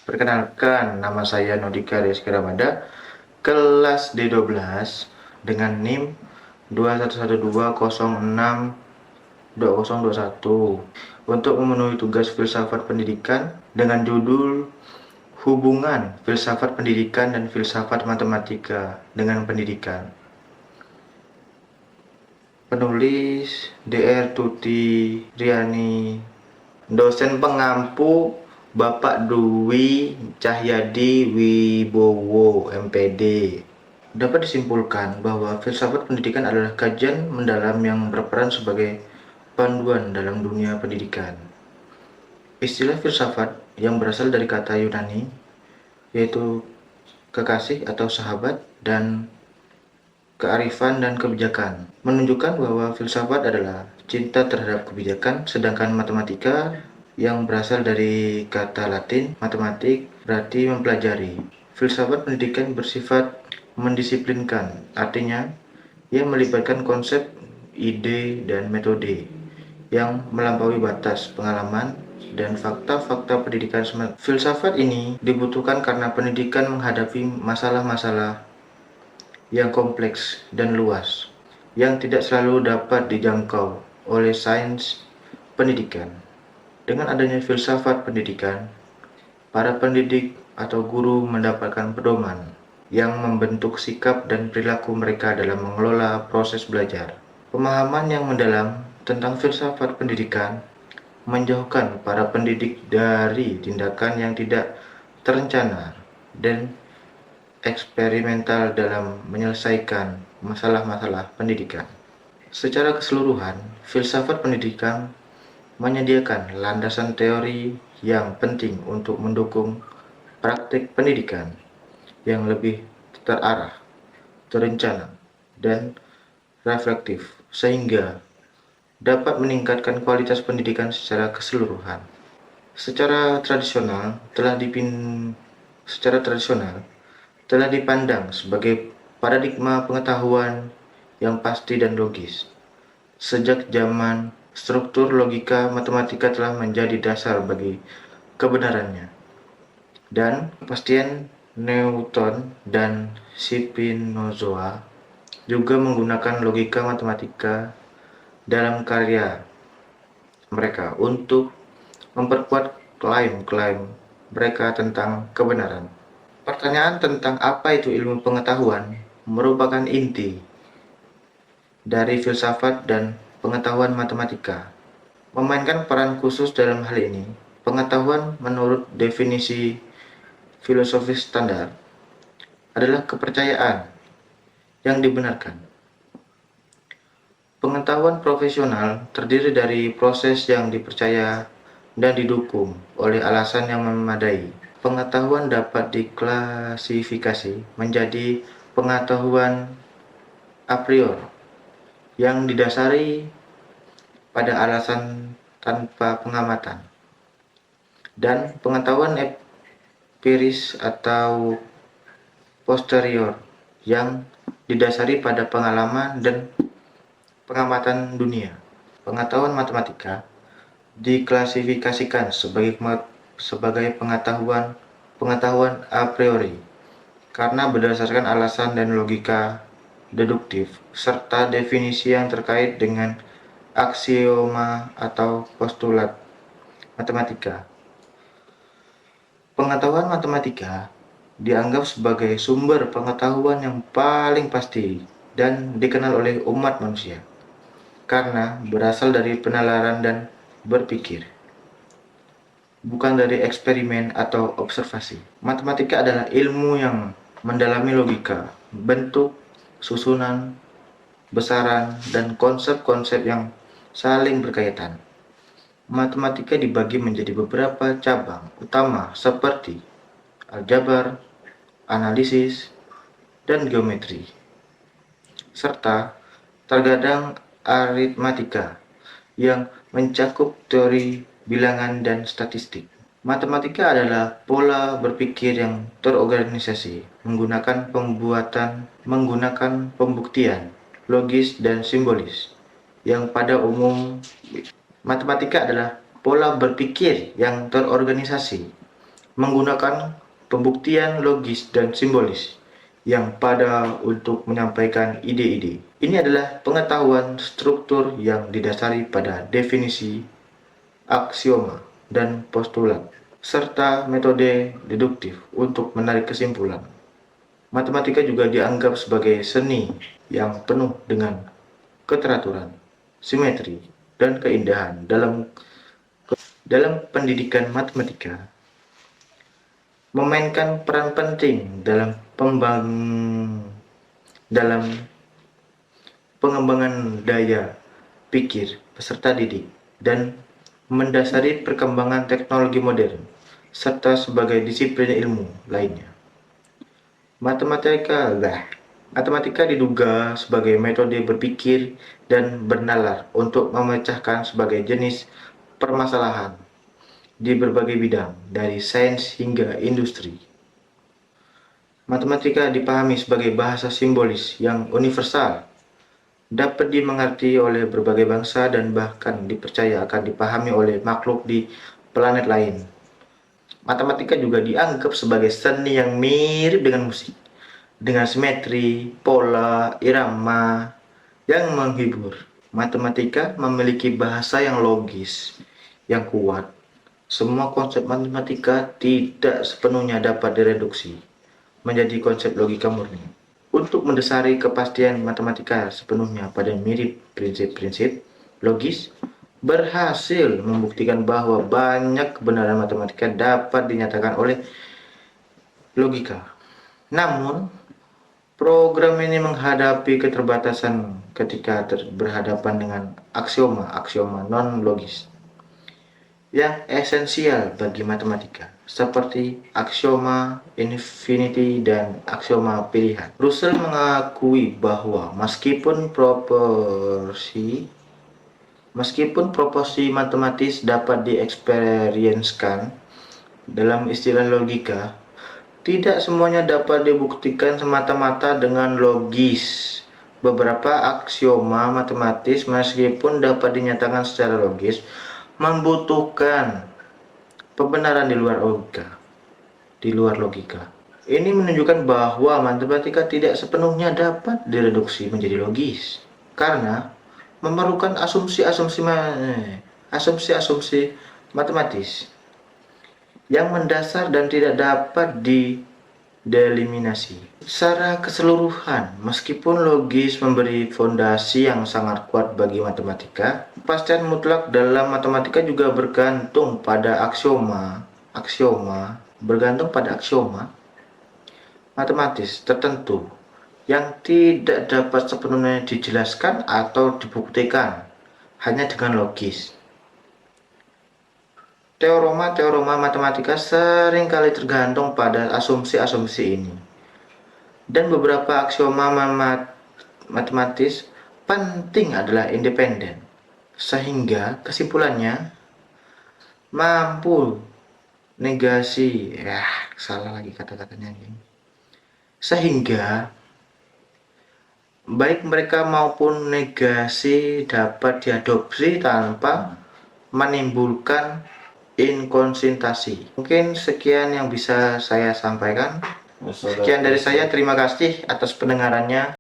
Perkenalkan, nama saya Nodika Rizky Ramada, kelas D12 dengan NIM 2112062021 untuk memenuhi tugas filsafat pendidikan dengan judul Hubungan Filsafat Pendidikan dan Filsafat Matematika dengan Pendidikan. Penulis Dr. Tuti Riani, dosen pengampu Bapak Dwi Cahyadi Wibowo, MPD. Dapat disimpulkan bahwa filsafat pendidikan adalah kajian mendalam yang berperan sebagai panduan dalam dunia pendidikan. Istilah filsafat yang berasal dari kata Yunani, yaitu kekasih atau sahabat, dan kearifan dan kebijakan, menunjukkan bahwa filsafat adalah cinta terhadap kebijakan, sedangkan matematika yang berasal dari kata Latin matematik berarti mempelajari. Filsafat pendidikan bersifat mendisiplinkan, artinya ia melibatkan konsep, ide, dan metode yang melampaui batas pengalaman dan fakta-fakta pendidikan. Filsafat ini dibutuhkan karena pendidikan menghadapi masalah-masalah yang kompleks dan luas, yang tidak selalu dapat dijangkau oleh sains pendidikan. Dengan adanya filsafat pendidikan, para pendidik atau guru mendapatkan pedoman yang membentuk sikap dan perilaku mereka dalam mengelola proses belajar. Pemahaman yang mendalam tentang filsafat pendidikan menjauhkan para pendidik dari tindakan yang tidak terencana dan eksperimental dalam menyelesaikan masalah-masalah pendidikan. Secara keseluruhan, filsafat pendidikan menyediakan landasan teori yang penting untuk mendukung praktik pendidikan yang lebih terarah, terencana, dan reflektif, sehingga dapat meningkatkan kualitas pendidikan secara keseluruhan. Secara tradisional telah dipandang sebagai paradigma pengetahuan yang pasti dan logis. Sejak zaman, struktur logika matematika telah menjadi dasar bagi kebenarannya, dan kepastian Newton dan Spinoza juga menggunakan logika matematika dalam karya mereka untuk memperkuat klaim-klaim mereka tentang kebenaran. Pertanyaan tentang apa itu ilmu pengetahuan merupakan inti dari filsafat dan pengetahuan matematika. Memainkan peran khusus dalam hal ini, pengetahuan menurut definisi filosofis standar adalah kepercayaan yang dibenarkan. Pengetahuan profesional terdiri dari proses yang dipercaya dan didukung oleh alasan yang memadai. Pengetahuan dapat diklasifikasi menjadi pengetahuan a priori yang didasari pada alasan tanpa pengamatan, dan pengetahuan empiris atau posterior yang didasari pada pengalaman dan pengamatan dunia. Pengetahuan matematika diklasifikasikan sebagai pengetahuan a priori karena berdasarkan alasan dan logika deduktif serta definisi yang terkait dengan aksioma atau postulat matematika. Pengetahuan matematika dianggap sebagai sumber pengetahuan yang paling pasti dan dikenal oleh umat manusia karena berasal dari penalaran dan berpikir, bukan dari eksperimen atau observasi. Matematika adalah ilmu yang mendalami logika, bentuk, susunan, besaran, dan konsep-konsep yang saling berkaitan. Matematika dibagi menjadi beberapa cabang utama seperti aljabar, analisis, dan geometri, serta terkadang aritmatika yang mencakup teori bilangan dan statistik. Matematika adalah pola berpikir yang terorganisasi, menggunakan pembuktian logis dan simbolis. Yang pada umum, matematika adalah pola berpikir yang terorganisasi, menggunakan pembuktian logis dan simbolis yang pada untuk menyampaikan ide-ide. Ini adalah pengetahuan struktur yang didasari pada definisi, aksioma, dan postulat, serta metode deduktif untuk menarik kesimpulan. Matematika juga dianggap sebagai seni yang penuh dengan keteraturan, simetri, dan keindahan. Dalam pendidikan matematika, memainkan peran penting dalam pengembangan daya pikir peserta didik dan mendasari perkembangan teknologi modern, serta sebagai disiplin ilmu lainnya. Matematika diduga sebagai metode berpikir dan bernalar untuk memecahkan sebagai jenis permasalahan di berbagai bidang, dari sains hingga industri. Matematika dipahami sebagai bahasa simbolis yang universal, dapat dimengerti oleh berbagai bangsa dan bahkan dipercaya akan dipahami oleh makhluk di planet lain. Matematika juga dianggap sebagai seni yang mirip dengan musik, dengan simetri, pola, irama yang menghibur. Matematika memiliki bahasa yang logis, yang kuat. Semua konsep matematika tidak sepenuhnya dapat direduksi menjadi konsep logika murni. Untuk mendasari kepastian matematika sepenuhnya pada mirip prinsip-prinsip logis, berhasil membuktikan bahwa banyak kebenaran matematika dapat dinyatakan oleh logika. Namun, program ini menghadapi keterbatasan ketika berhadapan dengan aksioma-aksioma non-logis yang esensial bagi matematika, seperti aksioma infinity dan aksioma pilihan. Russell mengakui bahwa meskipun proporsi matematis dapat dieksperienskan dalam istilah logika, tidak semuanya dapat dibuktikan semata-mata dengan logis. Beberapa aksioma matematis meskipun dapat dinyatakan secara logis, membutuhkan pembenaran di luar logika. Ini menunjukkan bahwa matematika tidak sepenuhnya dapat direduksi menjadi logis, karena memerlukan asumsi-asumsi matematis yang mendasar dan tidak dapat dieliminasi. Secara keseluruhan, meskipun logis memberi fondasi yang sangat kuat bagi matematika, kepastian mutlak dalam matematika juga bergantung pada aksioma matematis tertentu yang tidak dapat sepenuhnya dijelaskan atau dibuktikan hanya dengan logis. Teorema matematika seringkali tergantung pada asumsi-asumsi ini. Dan beberapa aksioma matematis penting adalah independen, sehingga kesimpulannya mampu negasi, salah lagi kata-katanya ini. Sehingga baik mereka maupun negasi dapat diadopsi tanpa menimbulkan inkonsistensi. Mungkin sekian yang bisa saya sampaikan. Sekian dari saya, terima kasih atas pendengarannya.